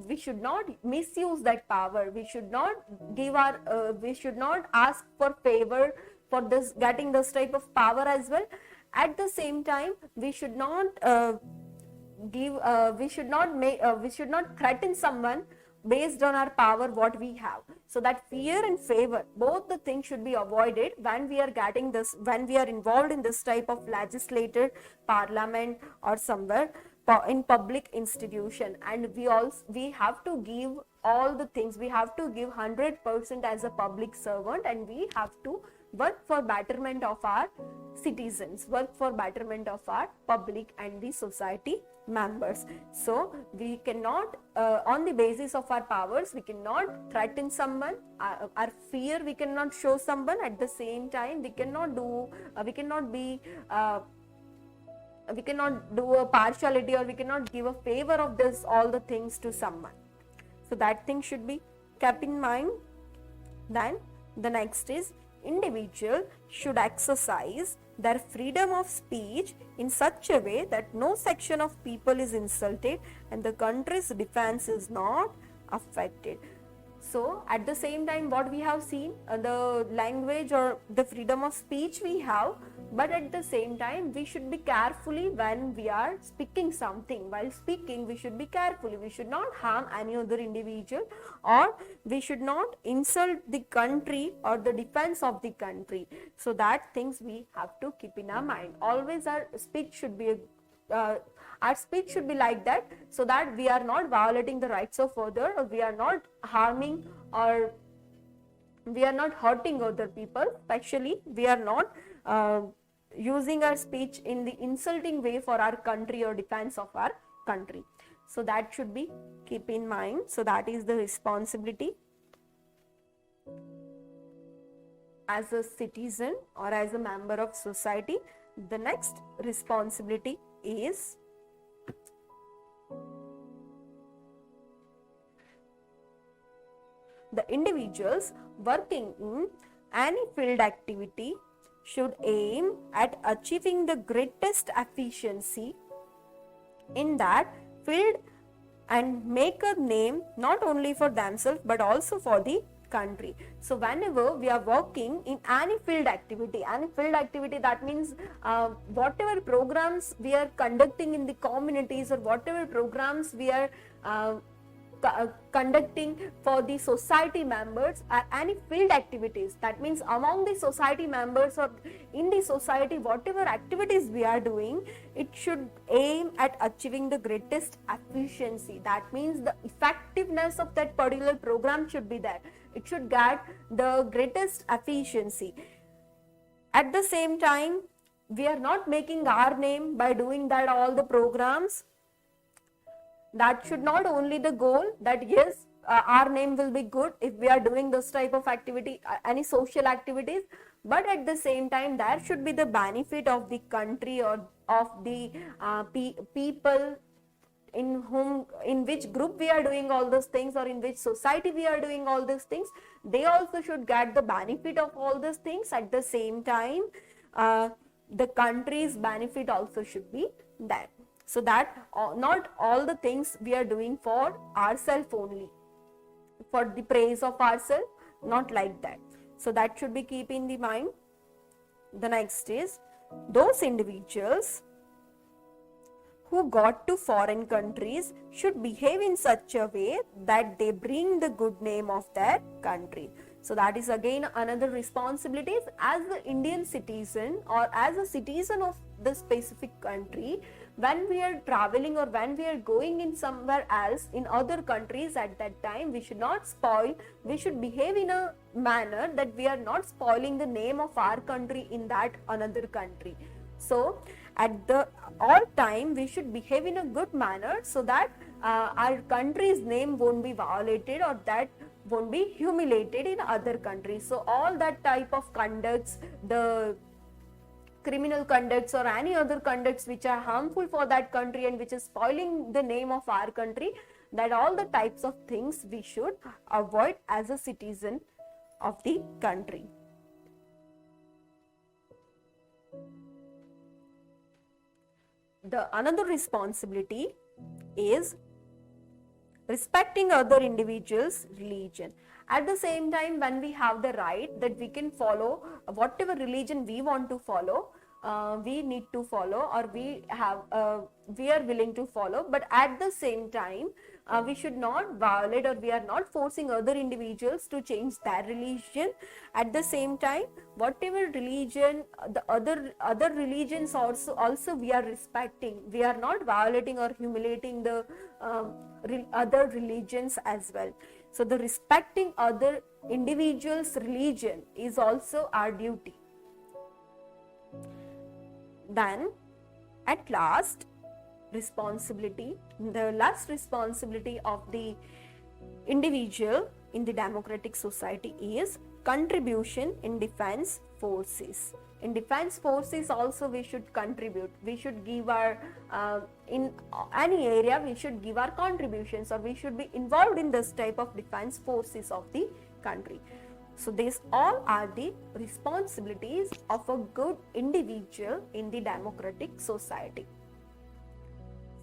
we should not misuse that power. We should not give our we should not ask for favor for this, getting this type of power as well. At the same time, we should not we should not threaten someone based on our power what we have. So that fear and favor, both the things should be avoided when we are getting this, when we are involved in this type of legislature, parliament, or somewhere in public institution. And we have to give all the things, we have to give 100% as a public servant, and we have to work for betterment of our citizens, work for betterment of our public and the society members. So we cannot on the basis of our powers, we cannot threaten someone, our fear we cannot show someone. At the same time, we cannot do we cannot do a partiality, or we cannot give a favor of this all the things to someone. So that thing should be kept in mind. Then the next is, individual should exercise their freedom of speech in such a way that no section of people is insulted and the country's defense is not affected. So at the same time, what we have seen, the language or the freedom of speech we have, but at the same time we should be carefully when we are speaking something. While speaking, we should be carefully, we should not harm any other individual, or we should not insult the country or the defense of the country. So that things we have to keep in our mind. Always our speech should be like that, so that we are not violating the rights of other, or we are not harming, or we are not hurting other people. Especially we are not using our speech in the insulting way for our country or defense of our country. So that should be keep in mind. So that is the responsibility as a citizen or as a member of society. The next responsibility is the individuals working in any field activity should aim at achieving the greatest efficiency in that field and make a name not only for themselves but also for the country. So whenever we are working in any field activity, that means whatever programs we are conducting in the communities, or whatever programs we are conducting for the society members, or any field activities, that means among the society members or in the society, whatever activities we are doing, it should aim at achieving the greatest efficiency. That means the effectiveness of that particular program should be there. It should get the greatest efficiency. At the same time, we are not making our name by doing that all the programs. That should not only the goal that yes, our name will be good if we are doing this type of activity, any social activities, but at the same time there should be the benefit of the country or of the people in which group we are doing all those things, or in which society we are doing all these things. They also should get the benefit of all these things. At the same time, the country's benefit also should be there. So that not all the things we are doing for ourselves only, for the praise of ourselves, not like that. So that should be keep in the mind. The next is, those individuals who got to foreign countries should behave in such a way that they bring the good name of their country. So that is again another responsibilities as the Indian citizen or as a citizen of the specific country. When we are traveling or when we are going in somewhere else in other countries, at that time we should not spoil, we should behave in a manner that we are not spoiling the name of our country in that another country. So at the all time we should behave in a good manner so that our country's name won't be violated or that won't be humiliated in other countries. So all that type of conducts, the criminal conducts or any other conducts which are harmful for that country and which is spoiling the name of our country, that all the types of things we should avoid as a citizen of the country. The another responsibility is respecting other individuals' religion. At the same time, when we have the right that we can follow whatever religion we want to follow, we need to follow, or we are willing to follow, but at the same time we should not violate, or we are not forcing other individuals to change their religion. At the same time, whatever religion the other religions also we are respecting, we are not violating or humiliating the other religions as well. So the respecting other individuals' religion is also our duty. Then at last responsibility, the last responsibility of the individual in the democratic society is contribution in defense forces. In defense forces also we should contribute, we should give our in any area we should give our contributions, or we should be involved in this type of defense forces of the country. So these all are the responsibilities of a good individual in the democratic society.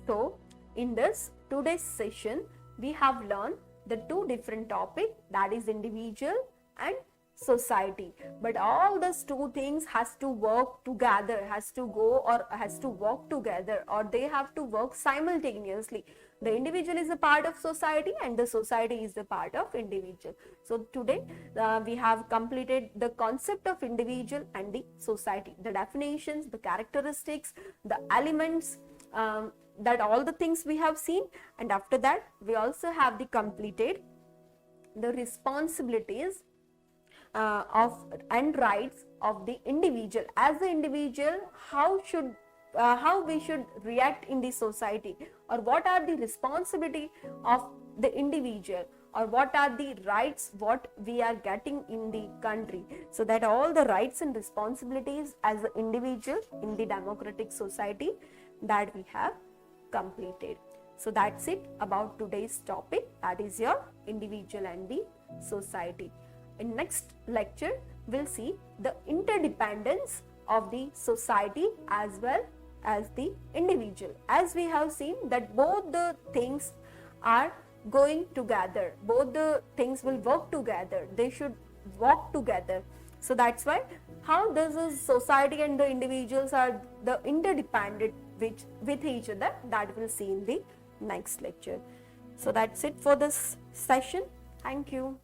So in this today's session we have learned the two different topics, that is individual and society, but all these two things has to work together, has to go or has to work together, or they have to work simultaneously. The individual is a part of society and the society is a part of individual. So today we have completed the concept of individual and the society, the definitions, the characteristics, the elements, that all the things we have seen, and after that we also have the completed the responsibilities of and rights of the individual. As the individual, how we should react in the society, or what are the responsibility of the individual, or what are the rights what we are getting in the country. So that all the rights and responsibilities as an individual in the democratic society that we have completed. So that's it about today's topic, that is your individual and the society. In next lecture we'll see the interdependence of the society as well as the individual. As we have seen that both the things are going together, both the things will work together, they should walk together. So that's why how this is society and the individuals are the interdependent with each other, that we'll see in the next lecture. So that's it for this session. Thank you.